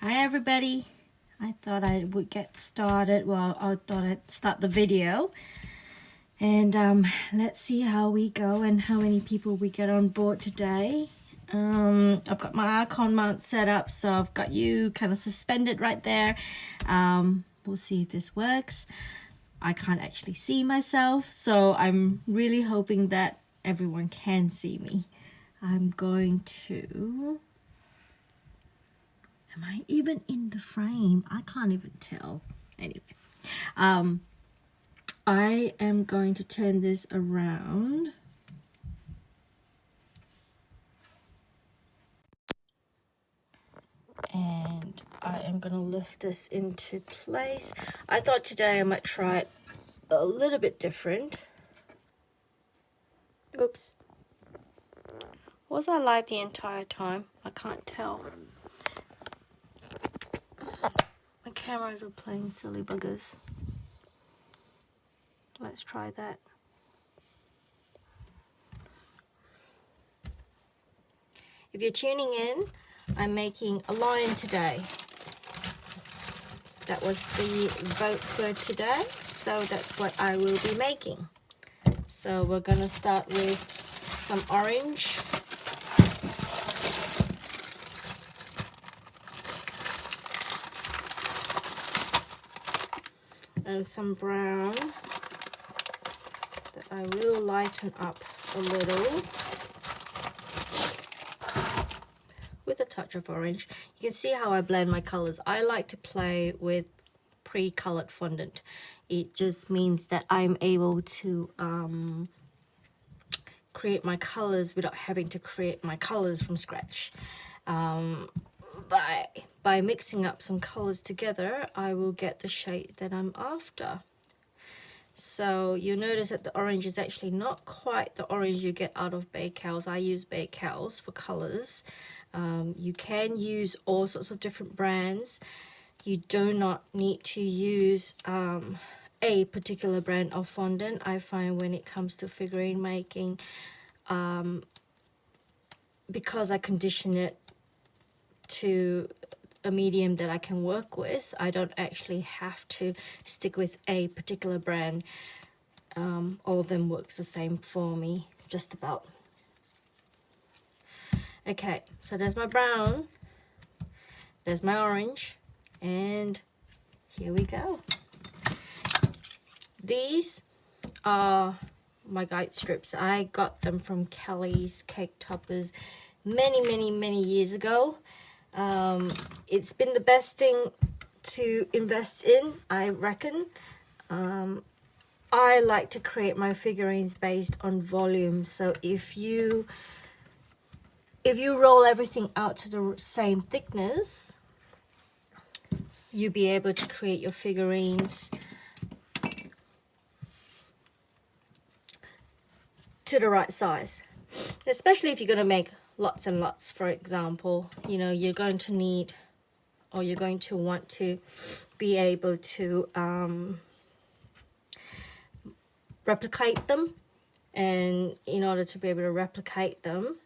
Hi everybody. I thought I would get started. Well, I thought I'd start the video. And let's see how we go and how many people we get on board today. I've got my icon mount set up, so I've got you kind of suspended right there. We'll see if this works. I can't actually see myself, so I'm really hoping that everyone can see me. I'm going to... Am I even in the frame? I can't even tell. Anyway, I am going to turn this around. And I am going to lift this into place. I thought today I might try it a little bit different. Oops. Was I live the entire time? I can't tell. My cameras are playing silly buggers. Let's try that. If you're tuning in, I'm making a lion today. That was the vote for today, so that's what I will be making. So we're going to start with some orange. And some brown that I will lighten up a little with a touch of orange. You can see how I blend my colors. I like to play with pre-colored fondant. It just means that I'm able to create my colors without having to create my colors from scratch. By mixing up some colors together, I will get the shade that I'm after. So you'll notice that the orange is actually not quite the orange you get out of Bakewells. I use Bakewells for colors. You can use all sorts of different brands. You do not need to use a particular brand of fondant. I find when it comes to figurine making, because I condition it to a medium that I can work with, I don't actually have to stick with a particular brand. All of them works the same for me, just about. Okay, so there's my brown, there's my orange, and here we go. These are my guide strips. I got them from Kelly's Cake Toppers many years ago. It's been the best thing to invest in, I reckon. I like to create my figurines based on volume. So if you roll everything out to the same thickness, you'll be able to create your figurines to the right size. Especially if you're going to make lots and lots, for example, you know, you're going to need, or you're going to want to be able to replicate them. And in order to be able to replicate them,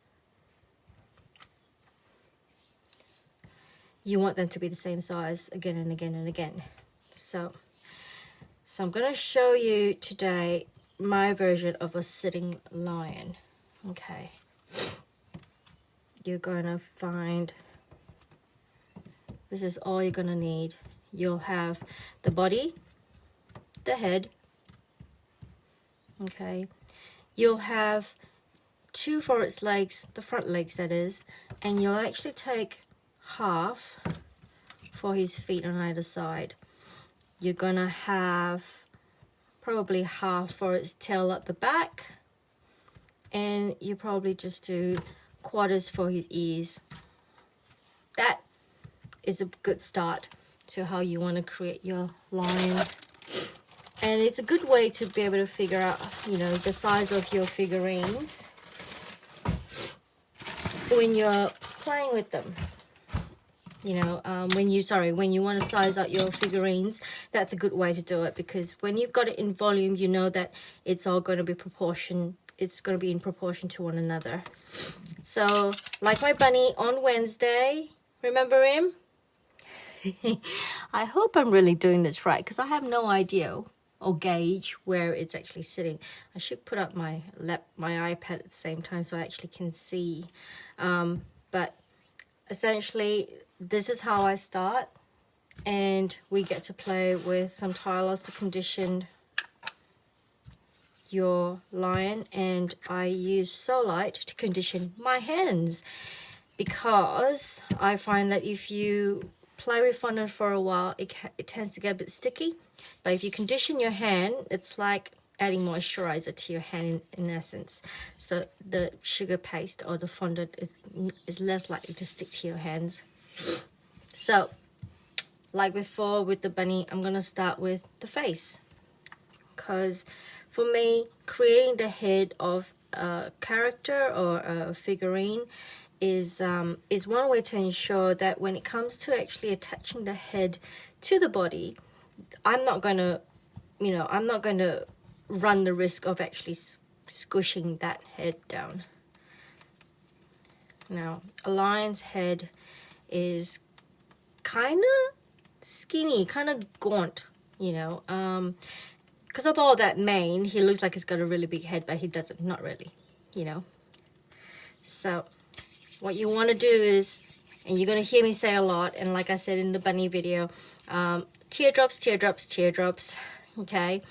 you want them to be the same size again and again and again. So I'm going to show you today my version of a sitting lion. Okay. You're going to find, this is all you're going to need. You'll have the body, the head, okay. You'll have two for its legs, the front legs that is, and you'll actually take half for his feet on either side. You're going to have probably half for its tail at the back, and you probably just do quarters for his ears. That is a good start to how you want to create your lion, and it's a good way to be able to figure out, you know, the size of your figurines when you're playing with them. You know, when you want to size out your figurines, that's a good way to do it, because when you've got it in volume, you know that it's all going to be proportion. It's going to be in proportion to one another. So, like my bunny on Wednesday, remember him? I hope I'm really doing this right, because I have no idea or gauge where it's actually sitting. I should put up my iPad at the same time so I actually can see. But essentially, this is how I start, and we get to play with some tilers to condition your lion, and I use Solite to condition my hands, because I find that if you play with fondant for a while, it tends to get a bit sticky. But if you condition your hand, it's like adding moisturizer to your hand in essence. So the sugar paste or the fondant is less likely to stick to your hands. So like before with the bunny, I'm going to start with the face, because for me, creating the head of a character or a figurine is one way to ensure that when it comes to actually attaching the head to the body, I'm not going to run the risk of actually squishing that head down. Now, a lion's head is kind of skinny, kind of gaunt, because of all that mane, he looks like he's got a really big head, but he doesn't, not really, So what you want to do is, and you're going to hear me say a lot, and like I said in the bunny video, teardrops, teardrops, teardrops, okay?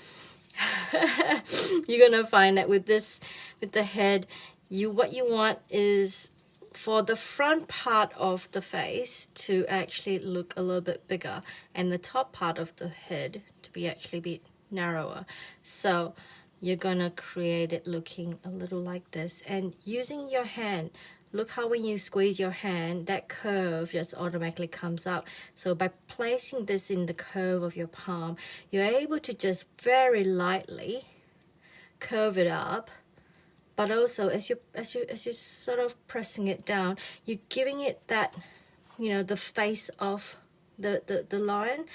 You're going to find that with the head, what you want is for the front part of the face to actually look a little bit bigger, and the top part of the head to be actually a bit narrower. So you're gonna create it looking a little like this, and using your hand, look how when you squeeze your hand, that curve just automatically comes up. So by placing this in the curve of your palm, you're able to just very lightly curve it up. But also, as you're sort of pressing it down, you're giving it that, the face of the lion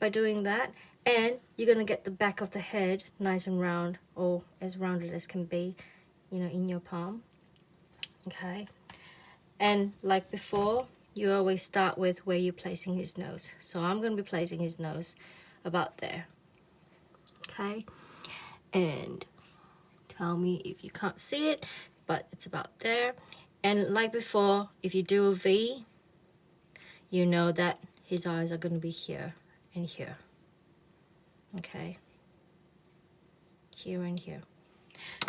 by doing that. And you're going to get the back of the head nice and round, or as rounded as can be, in your palm. Okay. And like before, you always start with where you're placing his nose. So I'm going to be placing his nose about there. Okay. And tell me if you can't see it, but it's about there. And like before, if you do a V, you know that his eyes are going to be here and here. Okay, here and here.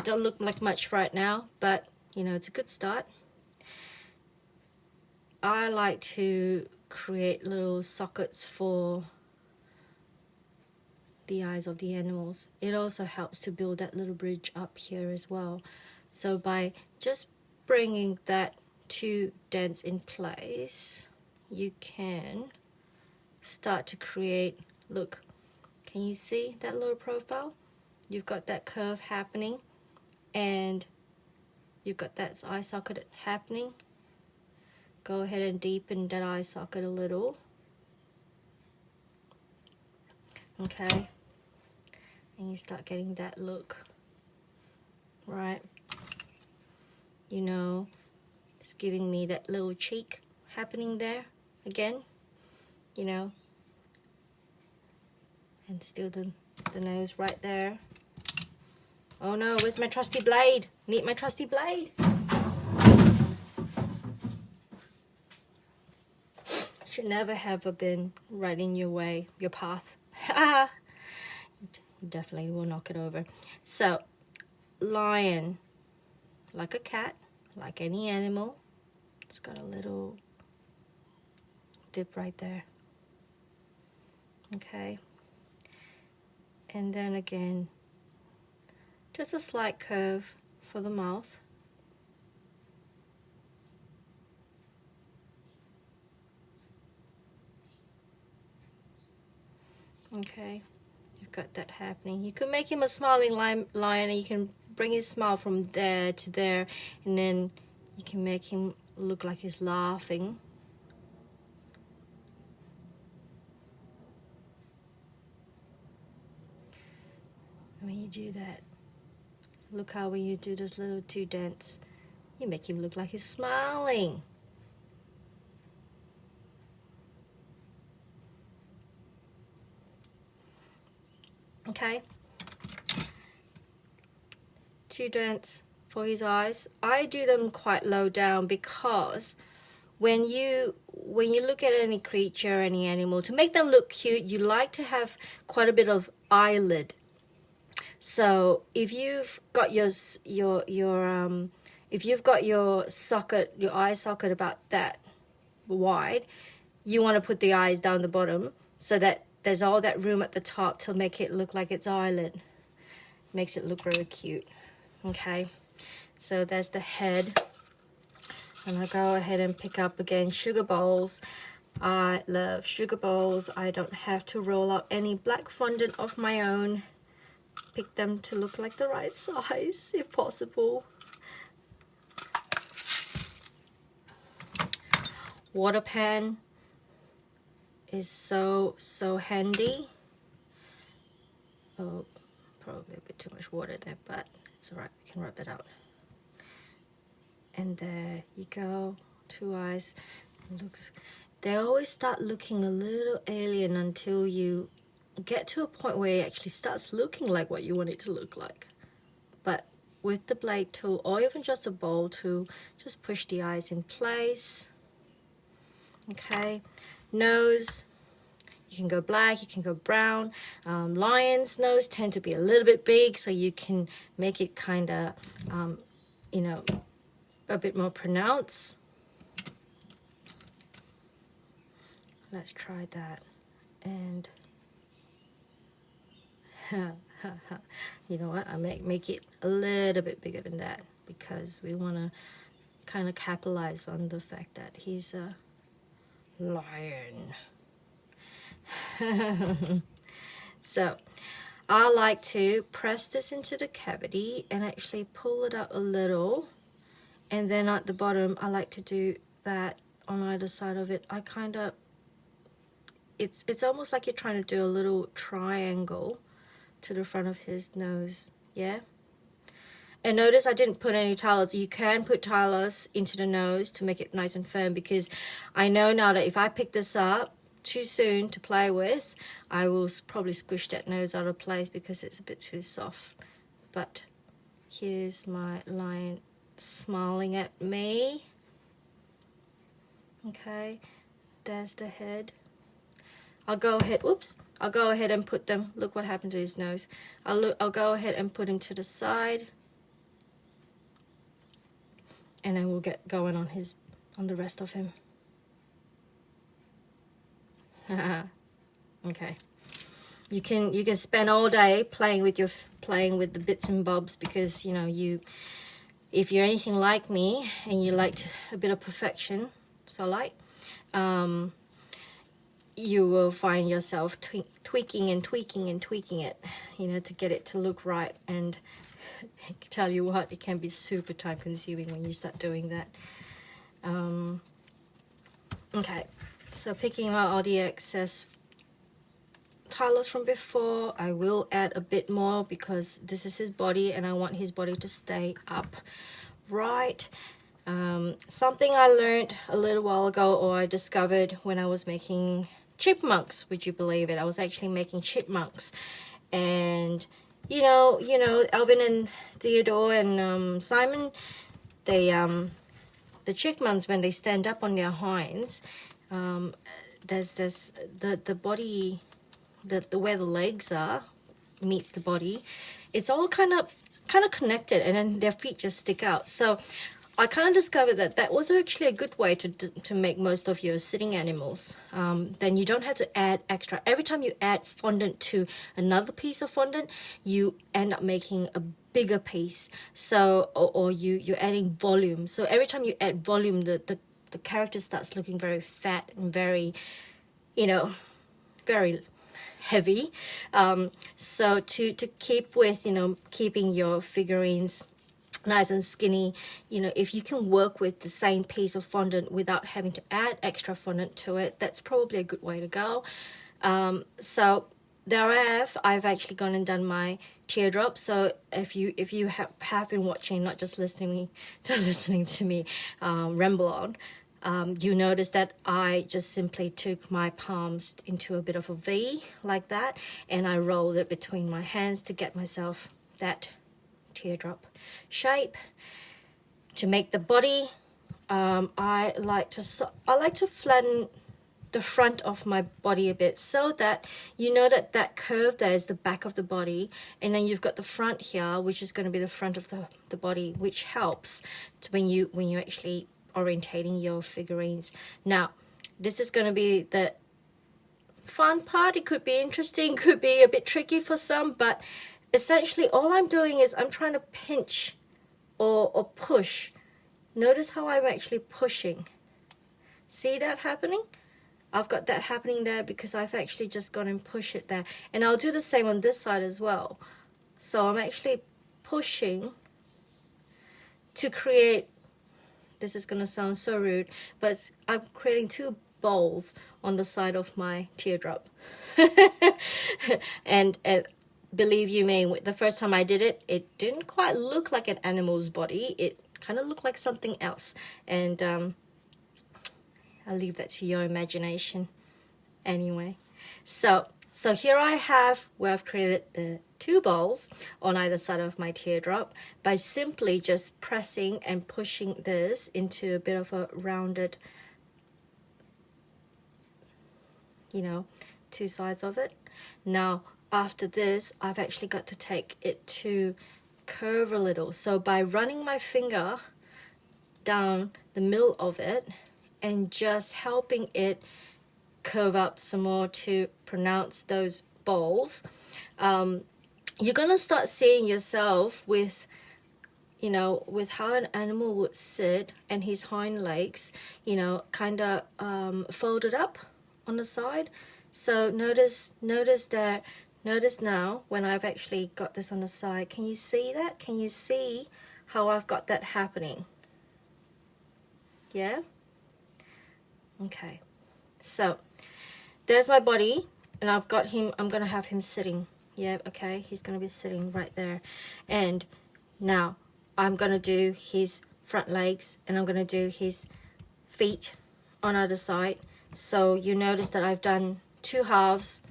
Don't look like much right now, but it's a good start. I like to create little sockets for the eyes of the animals. It also helps to build that little bridge up here as well. So by just bringing that two dents in place, you can start to create, look, can you see that little profile? You've got that curve happening, and you've got that eye socket happening. Go ahead and deepen that eye socket a little. Okay. And you start getting that look. Right. It's giving me that little cheek happening there again. And still the nose right there. Oh no, where's my trusty blade? Need my trusty blade. Should never have been right in your way, your path. Definitely will knock it over. So, lion, like a cat, like any animal, it's got a little dip right there. Okay. And then again, just a slight curve for the mouth. Okay, you've got that happening. You can make him a smiling lion, and you can bring his smile from there to there, and then you can make him look like he's laughing. When you do that, look how when you do those little two dents, you make him look like he's smiling. Okay, 2 dents for his eyes. I do them quite low down because when you look at any creature, any animal, to make them look cute, you like to have quite a bit of eyelid. So if you've got if you've got your socket, your eye socket about that wide, you want to put the eyes down the bottom so that there's all that room at the top to make it look like it's eyelid. Makes it look very cute. Okay, so there's the head. And I'll go ahead and pick up again sugar bowls. I love sugar bowls. I don't have to roll out any black fondant of my own. Pick them to look like the right size if possible. Water pan is so handy. Oh, probably a bit too much water there, but it's alright, we can rub it out. And there you go, 2 eyes. They always start looking a little alien until you get to a point where it actually starts looking like what you want it to look like. But with the blade tool, or even just a bowl tool, just push the eyes in place. Okay, nose, you can go black, you can go brown. Lion's nose tend to be a little bit big, so you can make it kind of, you know, a bit more pronounced. Let's try that. And you know what, I make it a little bit bigger than that because we want to kind of capitalize on the fact that he's a lion. So I like to press this into the cavity and actually pull it up a little, and then at the bottom I like to do that on either side of it. I kind of, it's almost like you're trying to do a little triangle to the front of his nose. Yeah, and notice I didn't put any tailors. You can put tailors into the nose to make it nice and firm, because I know now that if I pick this up too soon to play with, I will probably squish that nose out of place because it's a bit too soft. But here's my lion smiling at me. Okay, there's the head. I'll go ahead, oops, I'll go ahead and put them, look what happened to his nose. I'll go ahead and put him to the side, and then we'll get going on the rest of him. Okay, you can spend all day playing with the bits and bobs, because you know, if you're anything like me and you like a bit of perfection, so like, you will find yourself tweaking and tweaking and tweaking it, you know, to get it to look right. And I can tell you what, it can be super time consuming when you start doing that. Okay, so picking out all the excess tailors from before, I will add a bit more because this is his body and I want his body to stay up right. Something I learned a little while ago, or I discovered when I was making chipmunks, would you believe it? I was actually making chipmunks, and you know, Alvin and Theodore and Simon, they the chipmunks, when they stand up on their hinds, there's this the body, the where the legs are meets the body, it's all kind of connected, and then their feet just stick out. So I kind of discovered that was actually a good way to make most of your sitting animals. Then you don't have to add extra. Every time you add fondant to another piece of fondant, you end up making a bigger piece. So, or you're adding volume. So every time you add volume, the character starts looking very fat and very, you know, very heavy. So to keep with, you know, keeping your figurines nice and skinny, you know, if you can work with the same piece of fondant without having to add extra fondant to it, that's probably a good way to go. So there I've actually gone and done my teardrops. So if you have been watching, not just listening to me ramble on, You notice that I just simply took my palms into a bit of a V like that, and I rolled it between my hands to get myself that teardrop shape. To make the body, I like to flatten the front of my body a bit, so that you know that that curve there is the back of the body, and then you've got the front here, which is going to be the front of the body, which helps when you're actually orientating your figurines. Now, this is going to be the fun part. It could be interesting, could be a bit tricky for some, but essentially all I'm doing is I'm trying to pinch or push. Notice how I'm actually pushing. See that happening? I've got that happening there because I've actually just gone and push it there. And I'll do the same on this side as well. So I'm actually pushing to create, this is going to sound so rude, but I'm creating two bowls on the side of my teardrop. and believe you me, the first time I did it, it didn't quite look like an animal's body. It kind of looked like something else. And I'll leave that to your imagination anyway. So here I have where I've created the two bowls on either side of my teardrop by simply just pressing and pushing this into a bit of a rounded, you know, two sides of it. Now, after this, I've actually got to take it to curve a little. So by running my finger down the middle of it, and just helping it curve up some more to pronounce those bowls, you're gonna start seeing yourself with, you know, with how an animal would sit and his hind legs, you know, kind of folded up on the side. So notice now when I've actually got this on the side. Can you see that? Can you see how I've got that happening? Yeah? Okay, so there's my body, and I've got him, I'm going to have him sitting. Yeah, okay, he's going to be sitting right there. And now I'm going to do his front legs, and I'm going to do his feet on either side. So you notice that I've done two halves,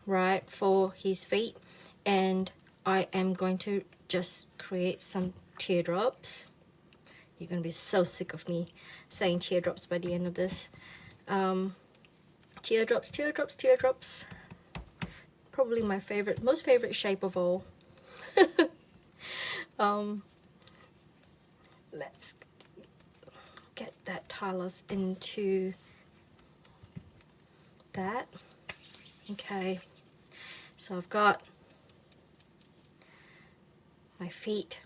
right, for his feet. And I am going to just create some teardrops. You're going to be so sick of me saying teardrops by the end of this. Teardrops, teardrops, teardrops. Probably my favorite, most favorite shape of all. Let's get that talus into that. Okay, so I've got my feet.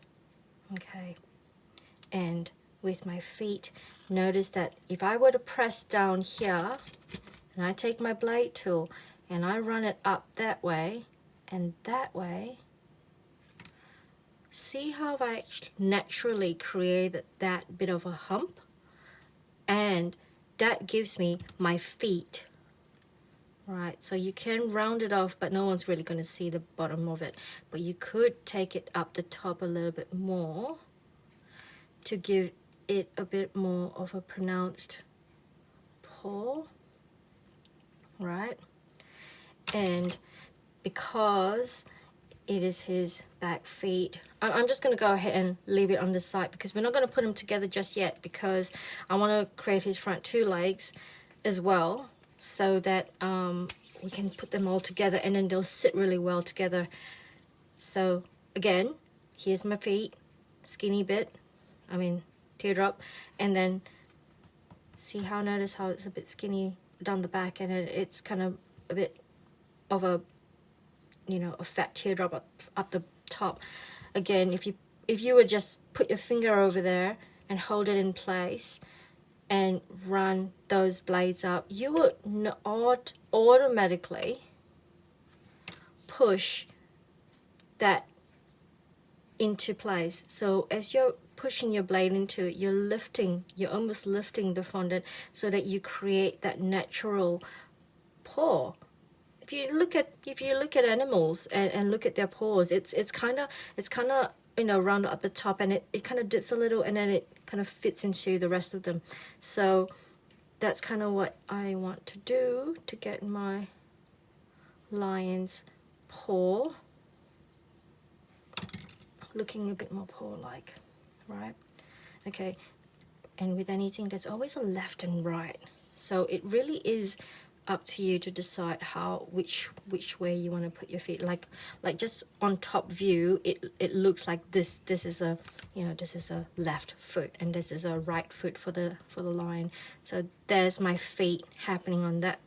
Okay. And with my feet, notice that if I were to press down here, and I take my blade tool and I run it up that way and that way, see how I naturally created that bit of a hump? And that gives me my feet. Right, so you can round it off, but no one's really going to see the bottom of it. But you could take it up the top a little bit more to give it a bit more of a pronounced paw, right? And because it is his back feet, I'm just going to go ahead and leave it on the side because we're not going to put them together just yet, because I want to create his front two legs as well, so that we can put them all together and then they'll sit really well together. So again, here's my feet, skinny bit, teardrop, and then see how, notice how it's a bit skinny down the back, and it's kind of a bit of a, you know, a fat teardrop up the top. Again, if you would just put your finger over there and hold it in place and run those blades up, you would not automatically push that into place. So as you're pushing your blade into it, you're almost lifting the fondant so that you create that natural paw. If you look at animals and look at their paws, it's kind of you know, round at the top, and it kind of dips a little, and then it kind of fits into the rest of them. So that's kind of what I want to do to get my lion's paw looking a bit more paw-like, right? Okay, and with anything, there's always a left and right. So it really is up to you to decide which way you want to put your feet. Like just on top view, it looks like this is a, you know, this is a left foot and this is a right foot for the lion. So there's my feet happening on that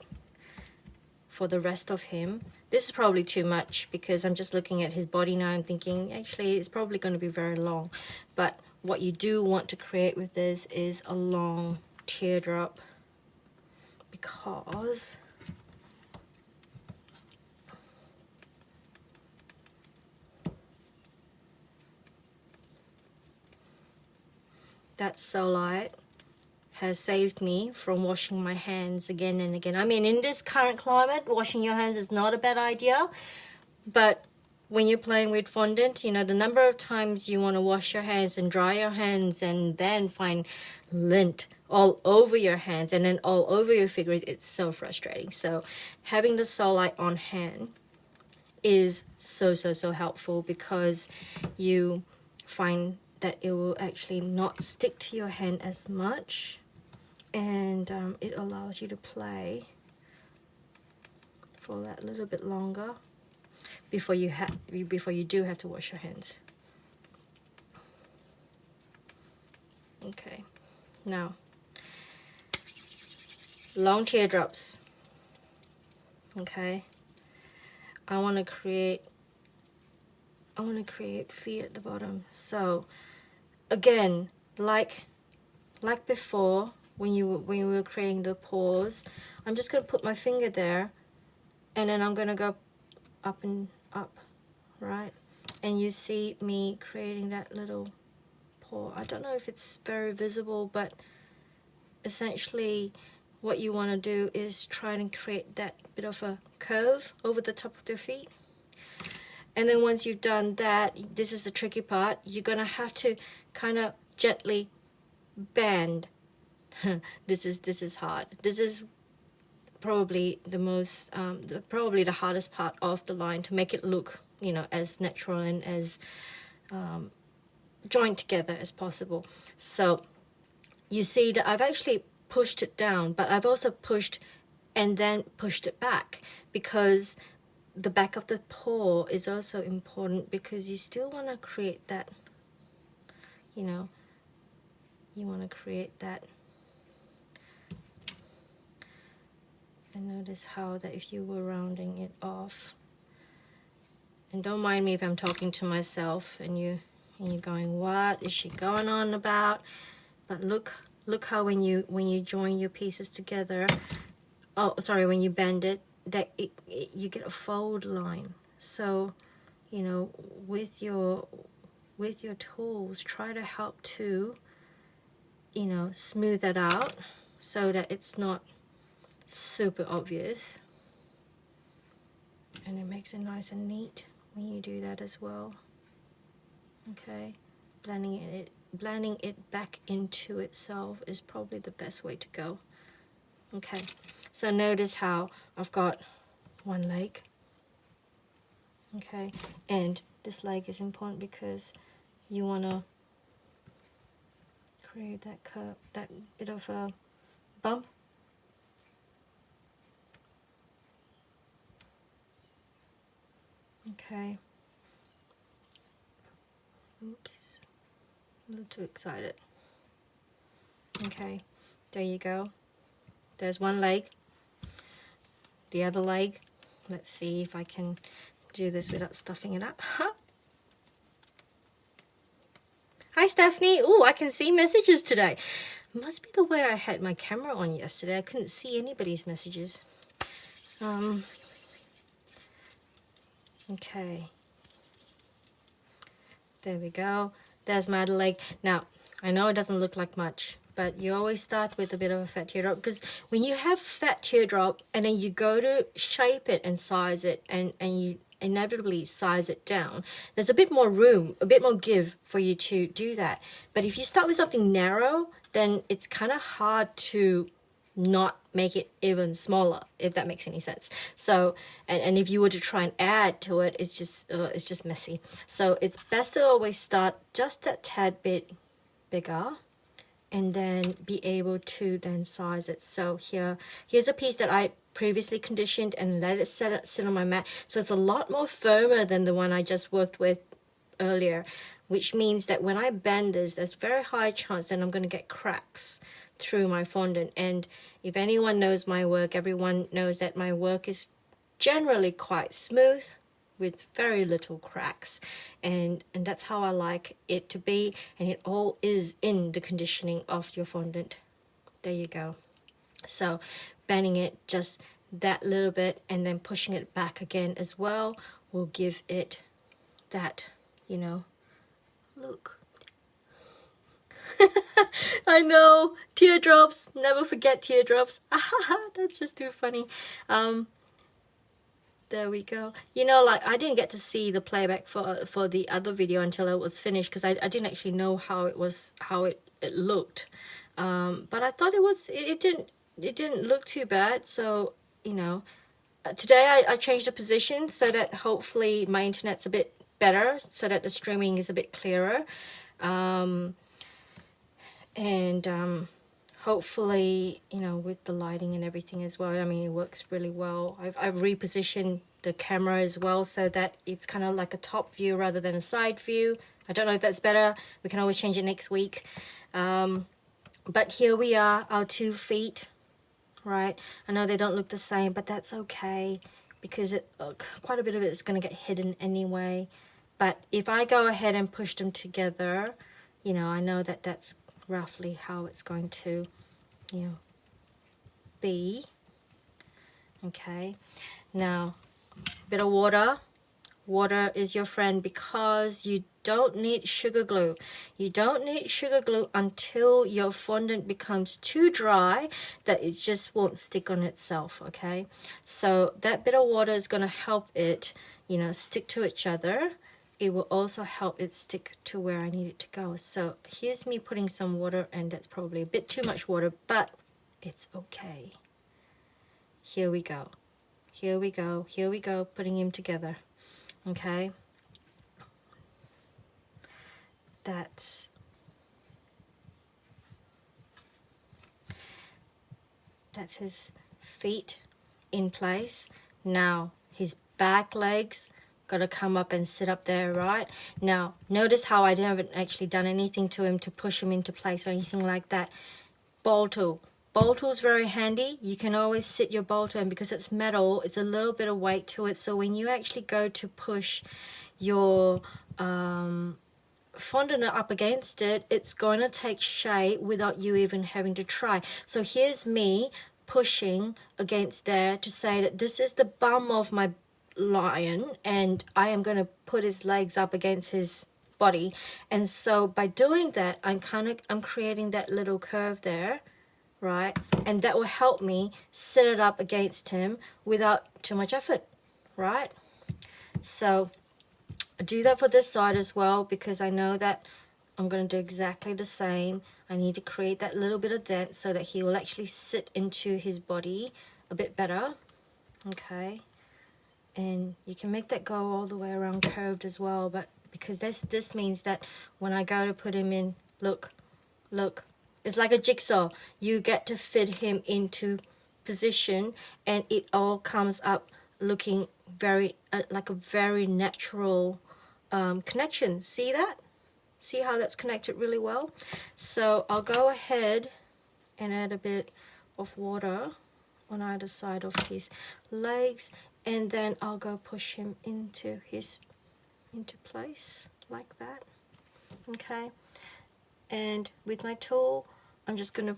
for the rest of him. This is probably too much because I'm just looking at his body now and thinking actually it's probably going to be very long. But what you do want to create with this is a long teardrop, because that Solite has saved me from washing my hands again and again. I mean, in this current climate, washing your hands is not a bad idea, but when you're playing with fondant, you know, the number of times you want to wash your hands and dry your hands and then find lint all over your hands and then all over your figurines, it's so frustrating. So having the Solite on hand is so helpful, because you find that it will actually not stick to your hand as much, and it allows you to play for that little bit longer before you do have to wash your hands. Okay, now long teardrops. Okay, I want to create feet at the bottom. So again, like before, when we were creating the paws, I'm just going to put my finger there, and then I'm going to go up and up, right? And you see me creating that little paw. I don't know if it's very visible, but essentially what you want to do is try and create that bit of a curve over the top of their feet. And then once you've done that, this is the tricky part, you're going to have to kind of gently bend. This is hard. This is probably the most, probably the hardest part of the line, to make it look, you know, as natural and as joined together as possible. So you see that I've actually pushed it down, but I've also pushed and then pushed it back, because the back of the paw is also important, because you still want to create that, you know, you want to create that. And notice how that if you were rounding it off, and don't mind me if I'm talking to myself and you're going, what is she going on about? But look how when you join your pieces together, oh sorry, when you bend it, that you get a fold line. So, you know, with your tools, try to help to, you know, smooth that out so that it's not super obvious, and it makes it nice and neat when you do that as well. Okay, blending it back into itself is probably the best way to go. Okay, so notice how I've got one leg. Okay, and this leg is important because you want to create that curve, that bit of a bump. Okay. Oops. A little too excited. Okay. There you go. There's one leg. The other leg. Let's see if I can do this without stuffing it up. Huh? Hi, Stephanie. Oh, I can see messages today. Must be the way I had my camera on yesterday. I couldn't see anybody's messages. Okay, there we go. There's my other leg. Now, I know it doesn't look like much, but you always start with a bit of a fat teardrop, because when you have fat teardrop and then you go to shape it and size it and inevitably size it down. There's a bit more room, a bit more give for you to do that. But if you start with something narrow, then it's kind of hard to not make it even smaller, if that makes any sense. So, and if you were to try and add to it, it's just messy. So it's best to always start just a tad bit bigger, and then be able to then size it. So here's a piece that I previously conditioned and let it sit on my mat. So it's a lot more firmer than the one I just worked with earlier, which means that when I bend this, there's very high chance that I'm going to get cracks through my fondant. And if anyone knows my work, everyone knows that my work is generally quite smooth with very little cracks, and that's how I like it to be, and it all is in the conditioning of your fondant. There you go. So bending it just that little bit and then pushing it back again as well will give it that, you know, look. I know, teardrops, never forget teardrops. That's just too funny. There we go. You know, like, I didn't get to see the playback for the other video until it was finished, because I didn't actually know how it looked. But I thought it didn't look too bad. So, you know, today I changed the position so that hopefully my internet's a bit better, so that the streaming is a bit clearer. Hopefully, you know, with the lighting and everything as well, I mean, it works really well. I've repositioned the camera as well so that it's kind of like a top view rather than a side view. I don't know if that's better. We can always change it next week. But here we are, our 2 feet, right? I know they don't look the same, but that's okay, because quite a bit of it is going to get hidden anyway. But if I go ahead and push them together, you know, I know that that's roughly how it's going to, you know, be. Okay, now a bit of water. Water is your friend, because you don't need sugar glue. You don't need sugar glue until your fondant becomes too dry that it just won't stick on itself. Okay, so that bit of water is going to help it, you know, stick to each other. It will also help it stick to where I need it to go. So here's me putting some water, and that's probably a bit too much water, but it's okay. Here we go. Here we go. Here we go, putting them together. Okay. That's his feet in place. Now his back legs got to come up and sit up there, right? Now, notice how I haven't actually done anything to him to push him into place or anything like that. Bowl tool. Bowl tool is very handy. You can always sit your bowl tool, and because it's metal, it's a little bit of weight to it. So when you actually go to push your fondant up against it, it's going to take shape without you even having to try. So here's me pushing against there to say that this is the bum of my lion, and I am going to put his legs up against his body. And so by doing that, I'm creating that little curve there, right? And that will help me set it up against him without too much effort, right? So I do that for this side as well, because I know that I'm going to do exactly the same. I need to create that little bit of dent so that he will actually sit into his body a bit better. Okay. And you can make that go all the way around curved as well, but because this means that when I go to put him in, look, it's like a jigsaw. You get to fit him into position, and it all comes up looking very like a very natural connection. See that? See how that's connected really well? So I'll go ahead and add a bit of water on either side of his legs, and then I'll go push him into place like that. Okay, and with my tool, I'm just going to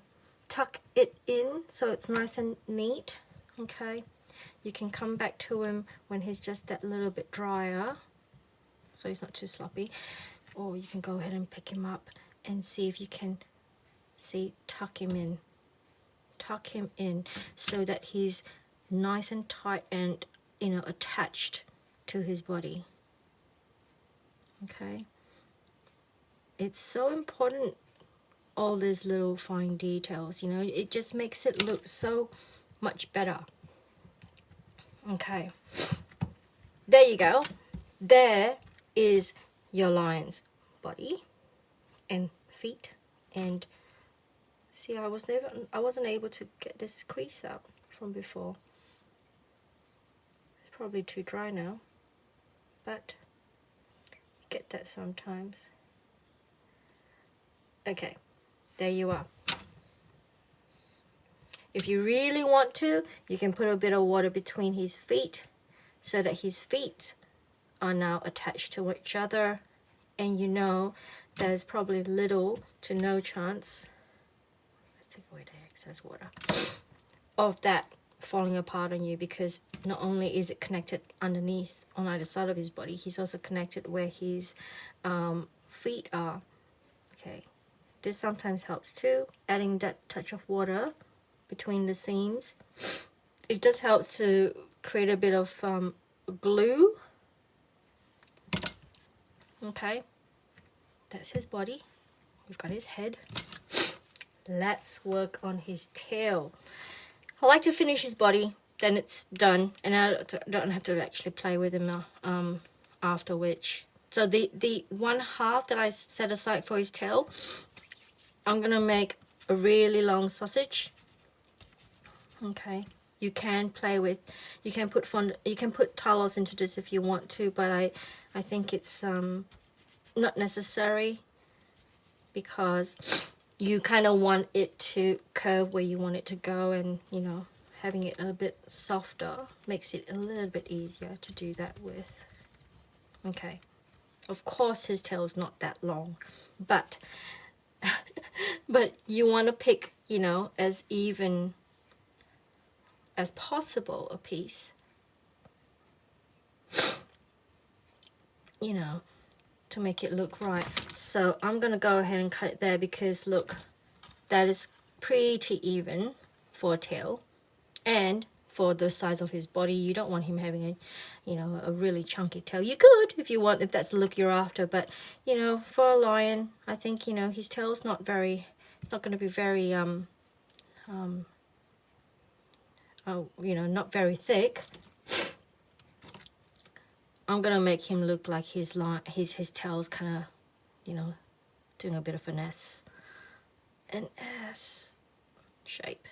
tuck it in so it's nice and neat. Okay, you can come back to him when he's just that little bit drier, so he's not too sloppy, or you can go ahead and pick him up and see if you can tuck him in so that he's nice and tight and, you know, attached to his body. Okay, it's so important, all these little fine details, you know, it just makes it look so much better. Okay, there you go. There is your lion's body and feet. And see, I wasn't able to get this crease out from before. It's probably too dry now, but you get that sometimes. Okay, there you are. If you really want to, you can put a bit of water between his feet so that his feet are now attached to each other, and you know there's probably little to no chance, let's take away the excess water, of that falling apart on you, because not only is it connected underneath on either side of his body, he's also connected where his feet are. Okay, this sometimes helps too, adding that touch of water between the seams. It just helps to create a bit of glue. Okay, that's his body. We've got his head. Let's work on his tail. I like to finish his body, then it's done, and I don't have to actually play with him after which. So the one half that I set aside for his tail, I'm gonna make a really long sausage. Okay, you can play with, you can put talos into this if you want to, but I think it's not necessary, because you kind of want it to curve where you want it to go, and you know, having it a bit softer makes it a little bit easier to do that with. Okay, of course his tail is not that long, but but you want to pick, you know, as even as possible a piece, you know, to make it look right. So I'm gonna go ahead and cut it there, because look, that is pretty even for a tail, and for the size of his body, you don't want him having a, you know, a really chunky tail. You could if you want, if that's the look you're after, but you know, for a lion, I think, you know, his tail's not very, it's not going to be very you know, not very thick. I'm gonna make him look like his tail's kind of, you know, doing a bit of finesse, an S shape.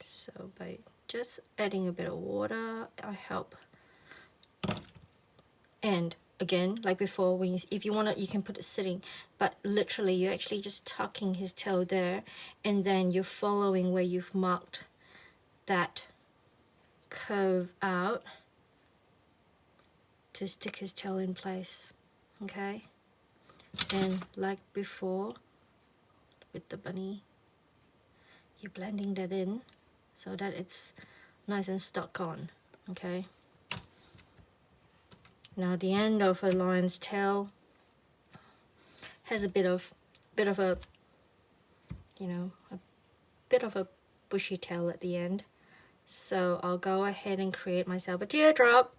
So by just adding a bit of water, I help. And again, like before, when if you want it, you can put it sitting, but literally you're actually just tucking his tail there, and then you're following where you've marked that curve out to stick his tail in place. Okay, and like before with the bunny, you're blending that in so that it's nice and stuck on. Okay, now the end of a lion's tail has a bit of a, you know, a bit of a bushy tail at the end. So I'll go ahead and create myself a teardrop.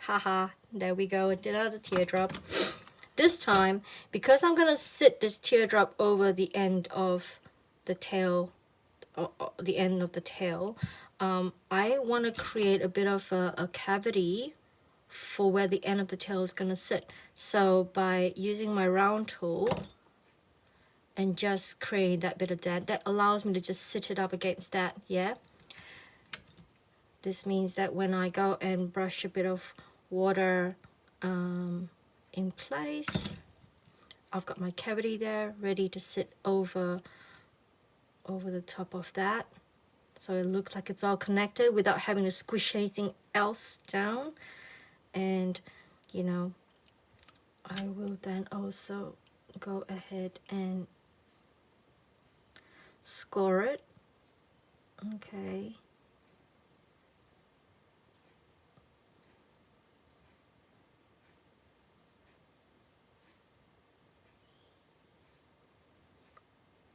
Haha, there we go, another teardrop. This time, because I'm gonna sit this teardrop over the end of the tail, the end of the tail, I want to create a bit of a cavity for where the end of the tail is gonna sit. So by using my round tool and just create that bit of dent, that allows me to just sit it up against that. Yeah, this means that when I go and brush a bit of water in place, I've got my cavity there ready to sit over the top of that, so it looks like it's all connected without having to squish anything else down. And you know, I will then also go ahead and score it. Okay,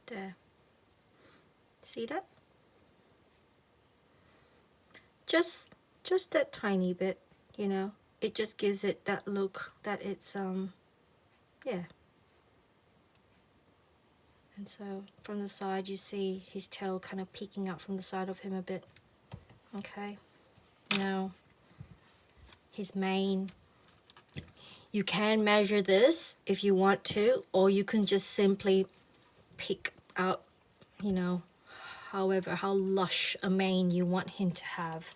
there, see that? Just that tiny bit. you know, it just gives it that look that it's yeah. And so from the side you see his tail kind of peeking out from the side of him a bit. Okay, now his mane. You can measure this if you want to, or you can just simply pick out, you know, how lush a mane you want him to have.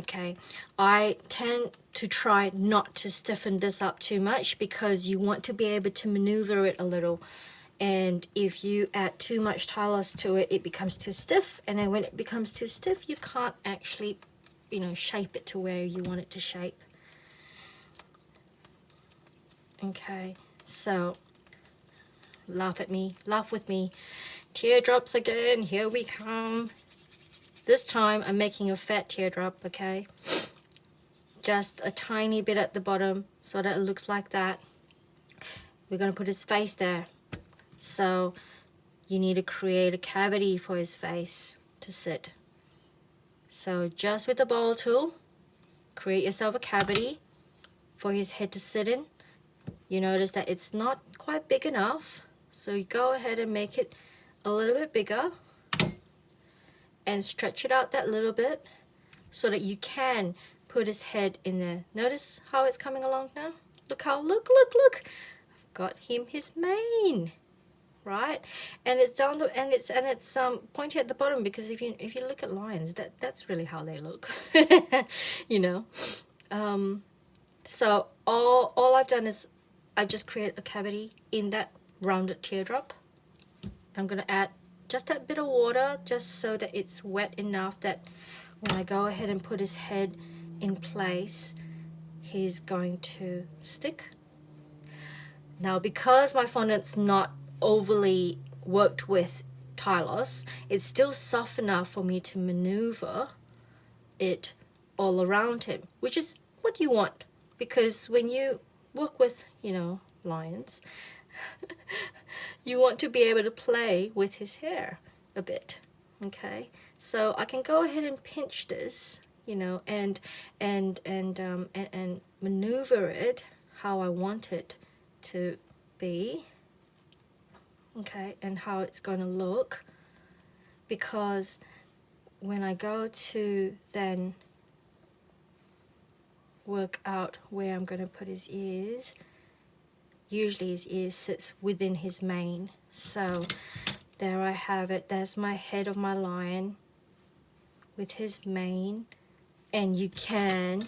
Okay, I tend to try not to stiffen this up too much because you want to be able to maneuver it a little. And if you add too much Tylos to it, it becomes too stiff. And then when it becomes too stiff, you can't actually, you know, shape it to where you want it to shape. Okay, so laugh at me, laugh with me. Teardrops again, here we come. This time I'm making a fat teardrop, okay? Just a tiny bit at the bottom so that it looks like that. We're going to put his face there. So you need to create a cavity for his face to sit. So just with the ball tool, create yourself a cavity for his head to sit in. You notice that it's not quite big enough, so you go ahead and make it a little bit bigger and stretch it out that little bit so that you can put his head in there. Notice how it's coming along now? Look, I've got him his mane, right? And it's down to, and it's pointy at the bottom, because if you look at lions, that's really how they look. You know. So all I've done is I've just created a cavity in that rounded teardrop. I'm going to add just that bit of water just so that it's wet enough that when I go ahead and put his head in place, he's going to stick. Now, because my fondant's not overly worked with Tylos, it's still soft enough for me to maneuver it all around him, which is what you want, because when you work with, you know, lions, you want to be able to play with his hair a bit. Okay, so I can go ahead and pinch this, you know, and maneuver it how I want it to be. Okay, and how it's going to look, because when I go to then work out where I'm going to put his ears, usually his ears sits within his mane. So there I have it. There's my head of my lion with his mane, and you can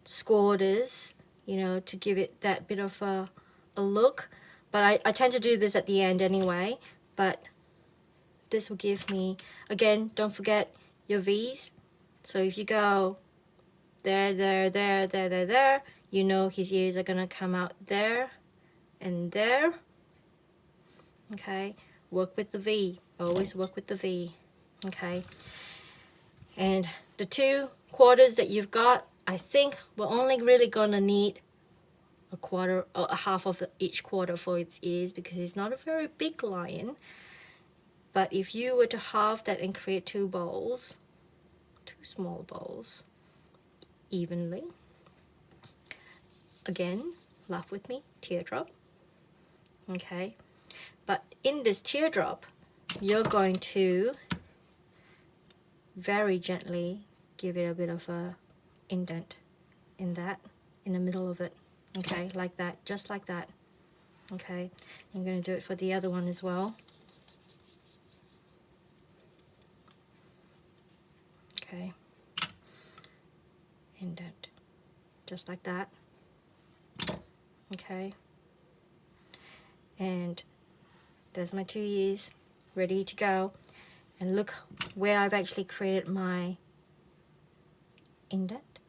score this, you know, to give it that bit of a look. But I tend to do this at the end anyway, but this will give me, again, don't forget your V's. So if you go there, you know his ears are gonna come out there and there. Okay, work with the V, always work with the V. Okay, and the 2 quarters that you've got, I think we're only really gonna need a quarter or a half of each quarter for its ears, because he's not a very big lion. But if you were to halve that and create 2 bowls, 2 small bowls, evenly, again, laugh with me, teardrop. Okay, but in this teardrop, you're going to very gently give it a bit of a indent in the middle of it. Okay, like that, just like that. Okay, I'm going to do it for the other one as well. Okay, indent, just like that. Okay, and there's my 2 ears ready to go. And look where I've actually created my indent,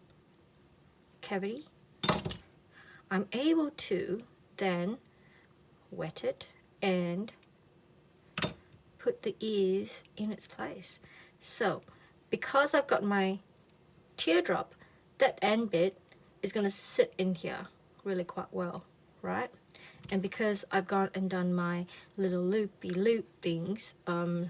cavity. I'm able to then wet it and put the ears in its place. So because I've got my teardrop, that end bit is going to sit in here really quite well, right? And because I've gone and done my little loopy-loop things, the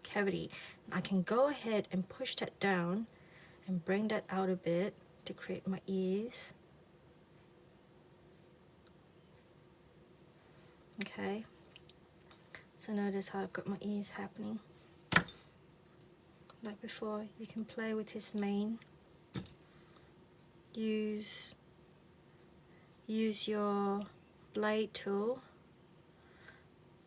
cavity, I can go ahead and push that down and bring that out a bit to create my ears. Okay, so notice how I've got my ears happening. Like before, you can play with his mane. Use your blade tool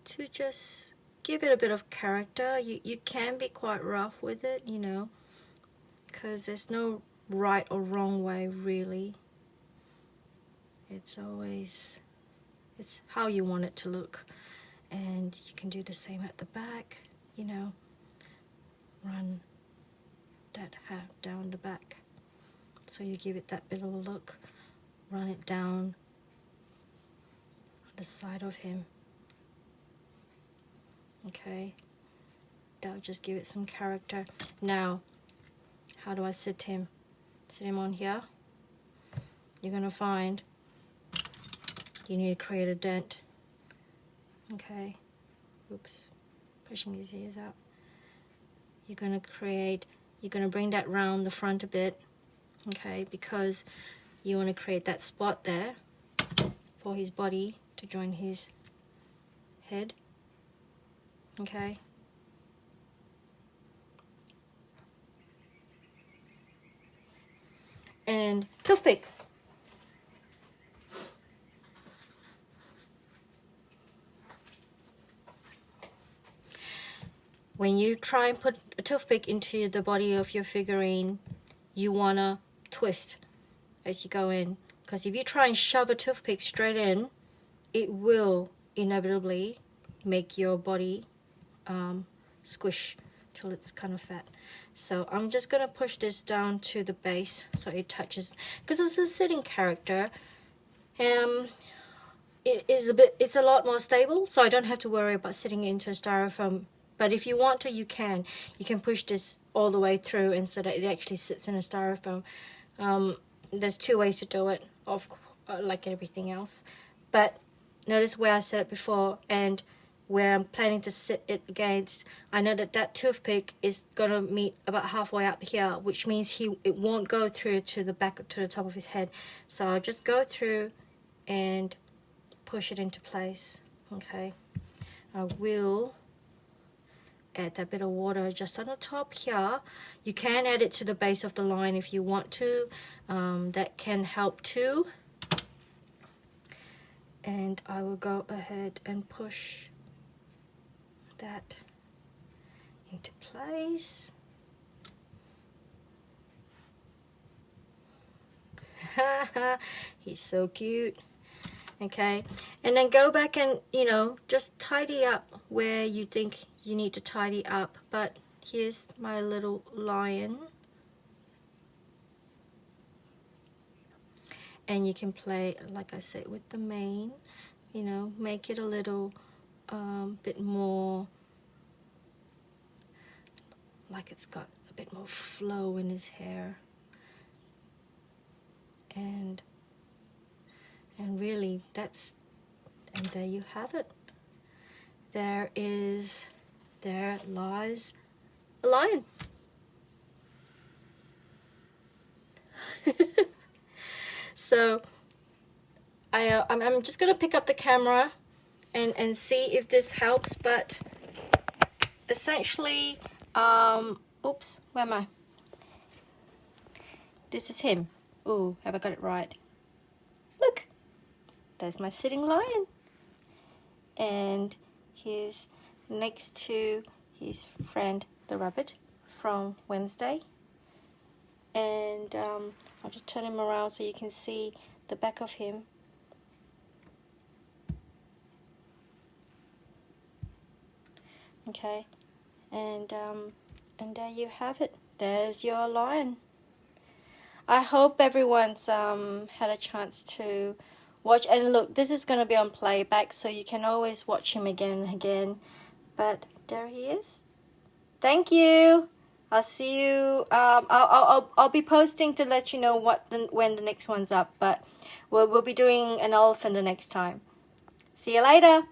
to just give it a bit of character. You can be quite rough with it, you know, because there's no right or wrong way really. It's always, it's how you want it to look. And you can do the same at the back, you know, run that half down the back so you give it that bit of a look. Run it down on the side of him. Okay, that'll just give it some character. Now, how do I sit him? Sit him on here. You're gonna find you need to create a dent. Okay, oops, pushing his ears out. You're gonna bring that round the front a bit, okay, because you want to create that spot there for his body to join his head. Okay. And toothpick. When you try and put a toothpick into the body of your figurine, you wanna twist as you go in, because if you try and shove a toothpick straight in, it will inevitably make your body squish till it's kind of fat. So I'm just gonna push this down to the base so it touches, because it's a sitting character. It's a lot more stable, so I don't have to worry about sitting into a styrofoam. But if you want to, you can push this all the way through and so that it actually sits in a styrofoam. There's two ways to do it, like everything else. But notice where I said it before and where I'm planning to sit it against. I know that toothpick is gonna meet about halfway up here, which means it won't go through to the back, to the top of his head. So I'll just go through and push it into place. Okay, I will add that bit of water just on the top here. You can add it to the base of the line if you want to. That can help too. And I will go ahead and push that into place. He's so cute. Okay, and then go back and, you know, just tidy up where you think you need to tidy up. But here's my little lion, and you can play, like I said, with the mane, you know, make it a little bit more like it's got a bit more flow in his hair, and really and there you have it. There lies a lion. So I'm just gonna pick up the camera and see if this helps, but essentially, oops, where am I? This is him. Ooh, have I got it right? Look, there's my sitting lion, and he's next to his friend the rabbit from Wednesday. And I'll just turn him around so you can see the back of him. Okay, and there you have it. There's your lion. I hope everyone's had a chance to watch. And look, this is going to be on playback, so you can always watch him again and again. But there he is. Thank you. I'll see you. I'll be posting to let you know when the next one's up. But we'll be doing an elephant the next time. See you later.